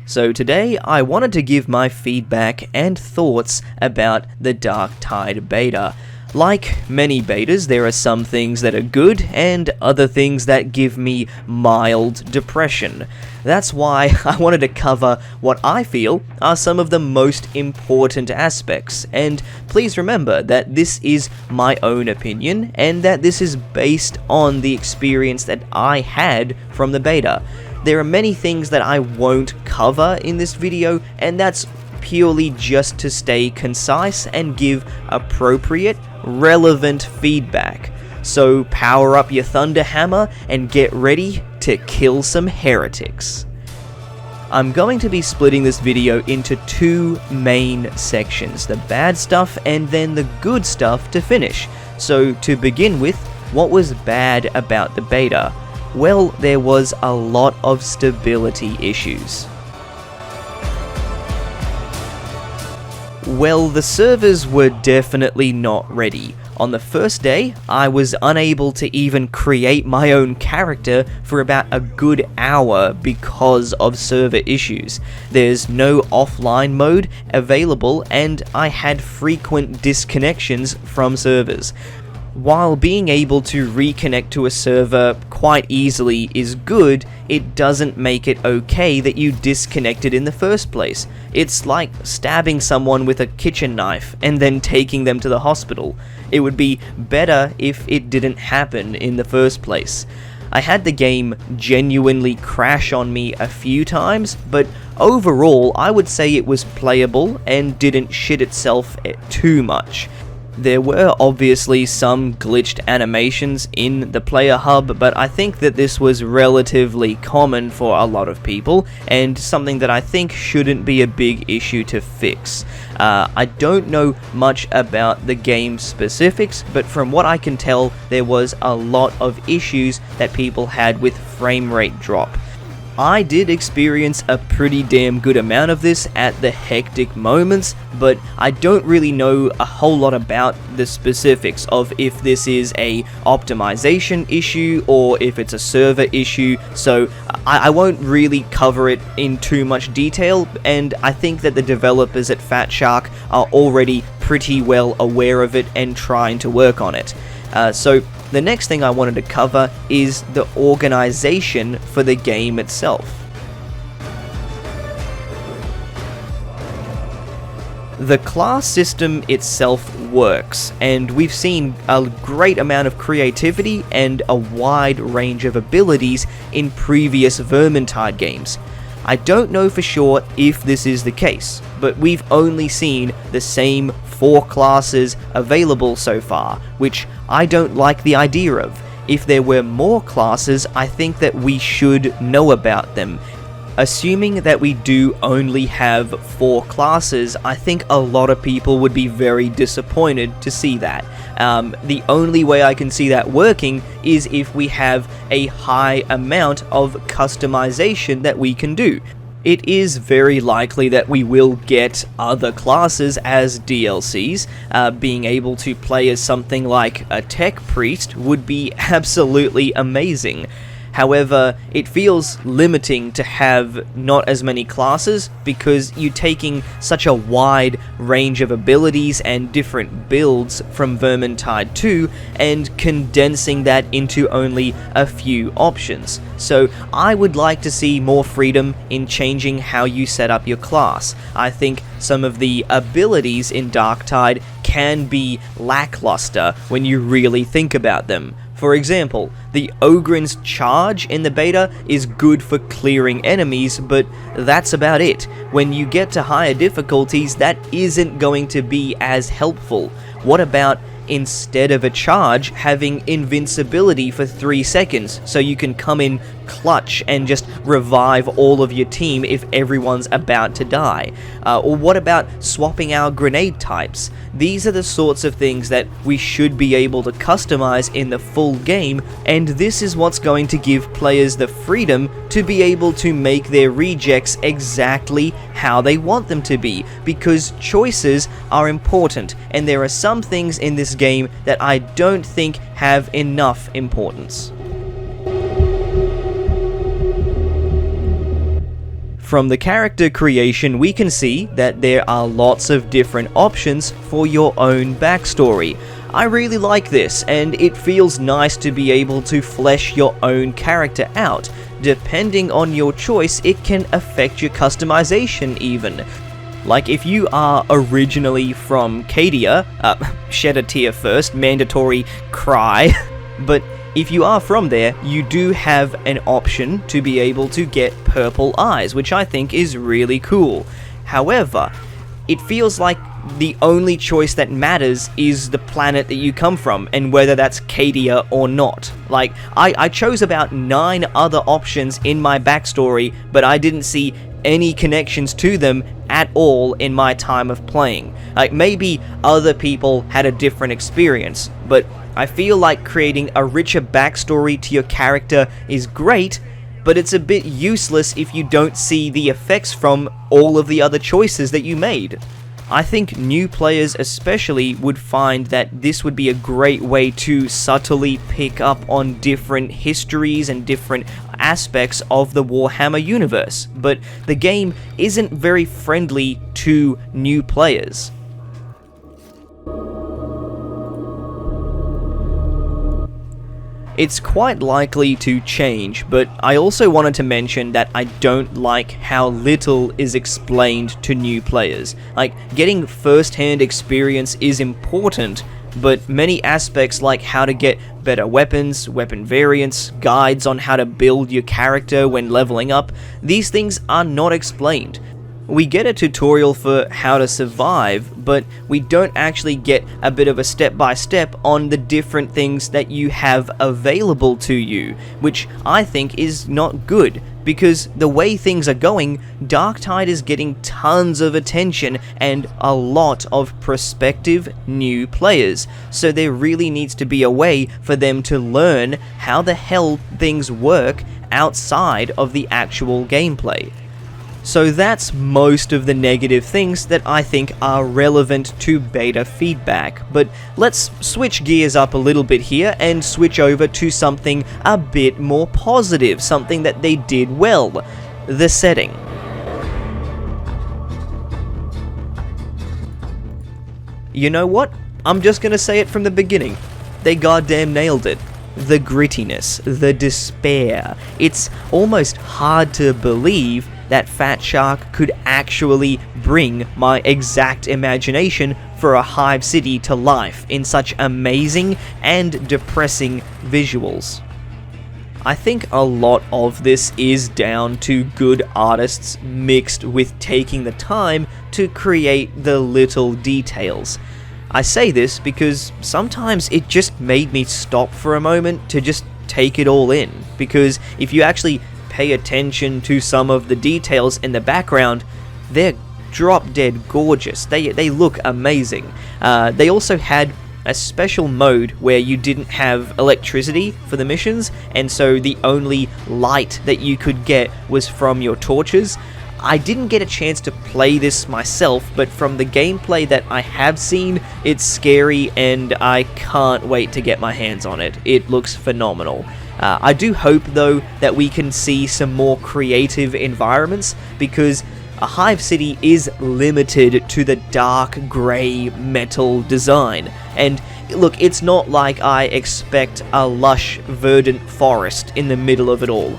So today I wanted to give my feedback and thoughts about the Darktide beta. Like many betas, there are some things that are good and other things that give me mild depression. That's why I wanted to cover what I feel are some of the most important aspects, and please remember that this is my own opinion and that this is based on the experience that I had from the beta. There are many things that I won't cover in this video, and that's purely just to stay concise and give appropriate, relevant feedback. So power up your thunder hammer and get ready to kill some heretics. I'm going to be splitting this video into two main sections, the bad stuff and then the good stuff to finish. So to begin with, what was bad about the beta? Well, there was a lot of stability issues. Well, the servers were definitely not ready. On the first day, I was unable to even create my own character for about a good hour because of server issues. There's no offline mode available and I had frequent disconnections from servers. While being able to reconnect to a server quite easily is good, it doesn't make it okay that you disconnected in the first place. It's like stabbing someone with a kitchen knife and then taking them to the hospital. It would be better if it didn't happen in the first place. I had the game genuinely crash on me a few times, but overall I would say it was playable and didn't shit itself too much. There were obviously some glitched animations in the player hub, but I think that this was relatively common for a lot of people, and something that I think shouldn't be a big issue to fix. I don't know much about the game specifics, but from what I can tell, there was a lot of issues that people had with frame rate drop. I did experience a pretty damn good amount of this at the hectic moments, but I don't really know a whole lot about the specifics of if this is a optimization issue or if it's a server issue, so I won't really cover it in too much detail, and I think that the developers at Fat Shark are already pretty well aware of it and trying to work on it. So the next thing I wanted to cover is the organization for the game itself. The class system itself works, and we've seen a great amount of creativity and a wide range of abilities in previous Vermintide games. I don't know for sure if this is the case, but we've only seen the same 4 classes available so far, which I don't like the idea of. If there were more classes, I think that we should know about them. Assuming that we do only have 4 classes, I think a lot of people would be very disappointed to see that. The only way I can see that working is if we have a high amount of customization that we can do. It is very likely that we will get other classes as DLCs. Being able to play as something like a tech priest would be absolutely amazing. However, it feels limiting to have not as many classes because you're taking such a wide range of abilities and different builds from Vermintide 2 and condensing that into only a few options. So I would like to see more freedom in changing how you set up your class. I think some of the abilities in Darktide can be lackluster when you really think about them. For example, the Ogryn's charge in the beta is good for clearing enemies, but that's about it. When you get to higher difficulties, that isn't going to be as helpful. What about instead of a charge, having invincibility for 3 seconds, so you can come in clutch and just revive all of your team if everyone's about to die? Or what about swapping our grenade types? These are the sorts of things that we should be able to customize in the full game, and this is what's going to give players the freedom to be able to make their rejects exactly how they want them to be, because choices are important, and there are some things in this game that I don't think have enough importance. From the character creation, we can see that there are lots of different options for your own backstory. I really like this, and it feels nice to be able to flesh your own character out. Depending on your choice, it can affect your customization even. Like if you are originally from Cadia, shed a tear first, mandatory cry, but if you are from there, you do have an option to be able to get purple eyes, which I think is really cool. However, it feels like the only choice that matters is the planet that you come from, and whether that's Cadia or not. Like, I chose about 9 other options in my backstory, but I didn't see any connections to them at all in my time of playing. Like, maybe other people had a different experience, but I feel like creating a richer backstory to your character is great, but it's a bit useless if you don't see the effects from all of the other choices that you made. I think new players especially would find that this would be a great way to subtly pick up on different histories and different aspects of the Warhammer universe, but the game isn't very friendly to new players. It's quite likely to change, but I also wanted to mention that I don't like how little is explained to new players. Like, getting first-hand experience is important, but many aspects like how to get better weapons, weapon variants, guides on how to build your character when leveling up, these things are not explained. We get a tutorial for how to survive, but we don't actually get a bit of a step-by-step on the different things that you have available to you, which I think is not good, because the way things are going, Darktide is getting tons of attention and a lot of prospective new players, so there really needs to be a way for them to learn how the hell things work outside of the actual gameplay. So that's most of the negative things that I think are relevant to beta feedback, but let's switch gears up a little bit here and switch over to something a bit more positive, something that they did well: the setting. You know what? I'm just gonna say it from the beginning. They goddamn nailed it. The grittiness, the despair. It's almost hard to believe that Fat Shark could actually bring my exact imagination for a hive city to life in such amazing and depressing visuals. I think a lot of this is down to good artists mixed with taking the time to create the little details. I say this because sometimes it just made me stop for a moment to just take it all in, because if you actually pay attention to some of the details in the background, they're drop-dead gorgeous. They look amazing. They also had a special mode where you didn't have electricity for the missions, and so the only light that you could get was from your torches. I didn't get a chance to play this myself, but from the gameplay that I have seen, it's scary and I can't wait to get my hands on it. It looks phenomenal. I do hope, though, that we can see some more creative environments, because a hive city is limited to the dark grey metal design. And look, it's not like I expect a lush, verdant forest in the middle of it all.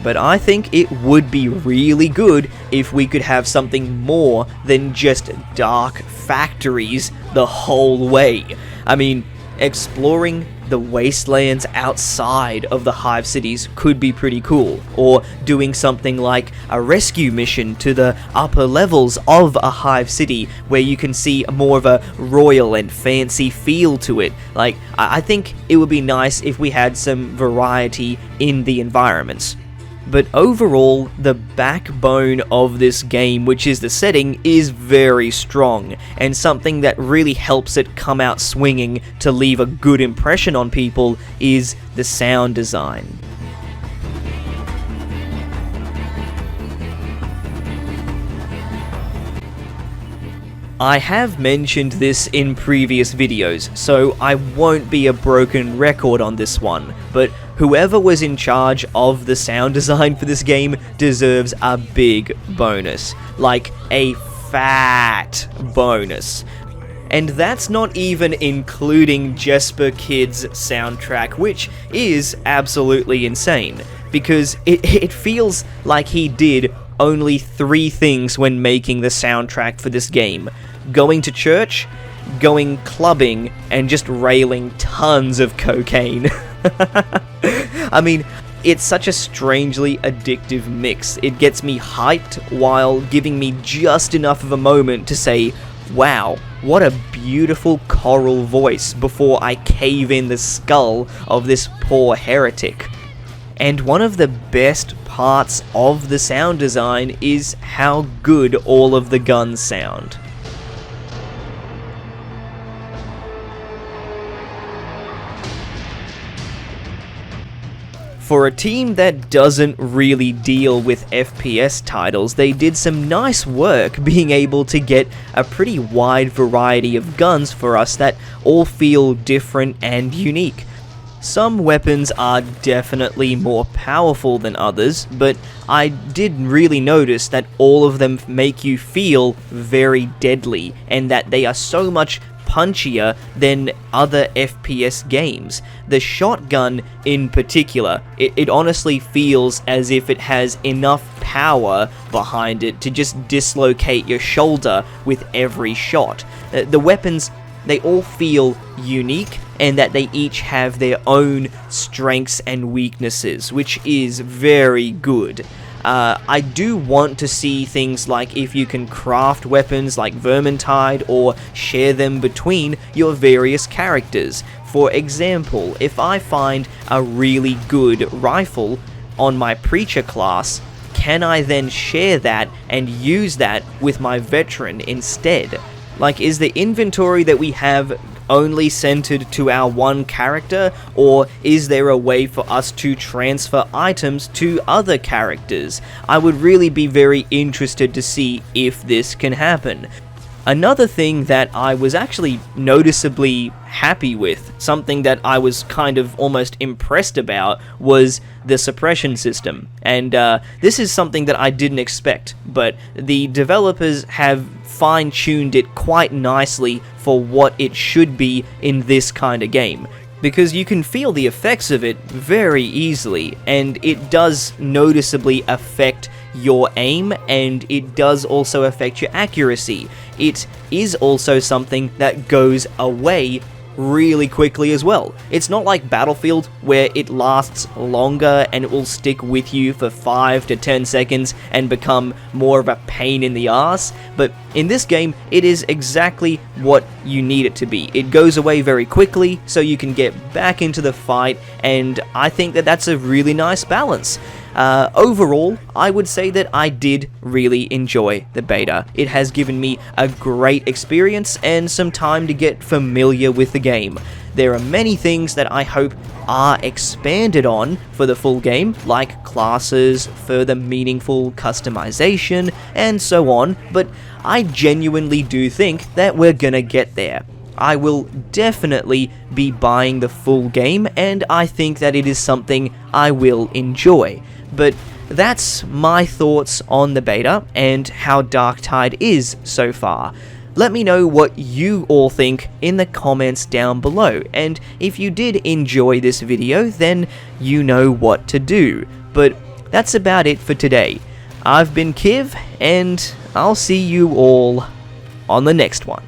But I think it would be really good if we could have something more than just dark factories the whole way. I mean, exploring the wastelands outside of the hive cities could be pretty cool, or doing something like a rescue mission to the upper levels of a hive city where you can see more of a royal and fancy feel to it. Like, I think it would be nice if we had some variety in the environments. But overall, the backbone of this game, which is the setting, is very strong, and something that really helps it come out swinging to leave a good impression on people is the sound design. I have mentioned this in previous videos, so I won't be a broken record on this one, but whoever was in charge of the sound design for this game deserves a big bonus. Like a fat bonus. And that's not even including Jesper Kid's soundtrack, which is absolutely insane, because it feels like he did only 3 things when making the soundtrack for this game: going to church, going clubbing, and just railing tons of cocaine. I mean, it's such a strangely addictive mix. It gets me hyped while giving me just enough of a moment to say, wow, what a beautiful choral voice, before I cave in the skull of this poor heretic. And one of the best parts of the sound design is how good all of the guns sound. For a team that doesn't really deal with FPS titles, they did some nice work being able to get a pretty wide variety of guns for us that all feel different and unique. Some weapons are definitely more powerful than others, but I did really notice that all of them make you feel very deadly, and that they are so much punchier than other FPS games. The shotgun in particular, it honestly feels as if it has enough power behind it to just dislocate your shoulder with every shot. The weapons, they all feel unique, and that they each have their own strengths and weaknesses, which is very good. I do want to see things like if you can craft weapons like Vermintide or share them between your various characters. For example, if I find a really good rifle on my Preacher class, can I then share that and use that with my Veteran instead? Like, is the inventory that we have only centered to our one character, or is there a way for us to transfer items to other characters? I would really be very interested to see if this can happen. Another thing that I was actually noticeably happy with, something that I was kind of almost impressed about, was the suppression system. And this is something that I didn't expect, but the developers have fine-tuned it quite nicely for what it should be in this kind of game. Because you can feel the effects of it very easily, and it does noticeably affect your aim, and it does also affect your accuracy. It is also something that goes away really quickly as well. It's not like Battlefield, where it lasts longer and it will stick with you for 5 to 10 seconds and become more of a pain in the ass, but in this game, it is exactly what you need it to be. It goes away very quickly, so you can get back into the fight, and I think that that's a really nice balance. Overall, I would say that I did really enjoy the beta. It has given me a great experience and some time to get familiar with the game. There are many things that I hope are expanded on for the full game, like classes, further meaningful customization, and so on, but I genuinely do think that we're gonna get there. I will definitely be buying the full game, and I think that it is something I will enjoy. But that's my thoughts on the beta and how Darktide is so far. Let me know what you all think in the comments down below, and if you did enjoy this video, then you know what to do. But that's about it for today. I've been Kiv, and I'll see you all on the next one.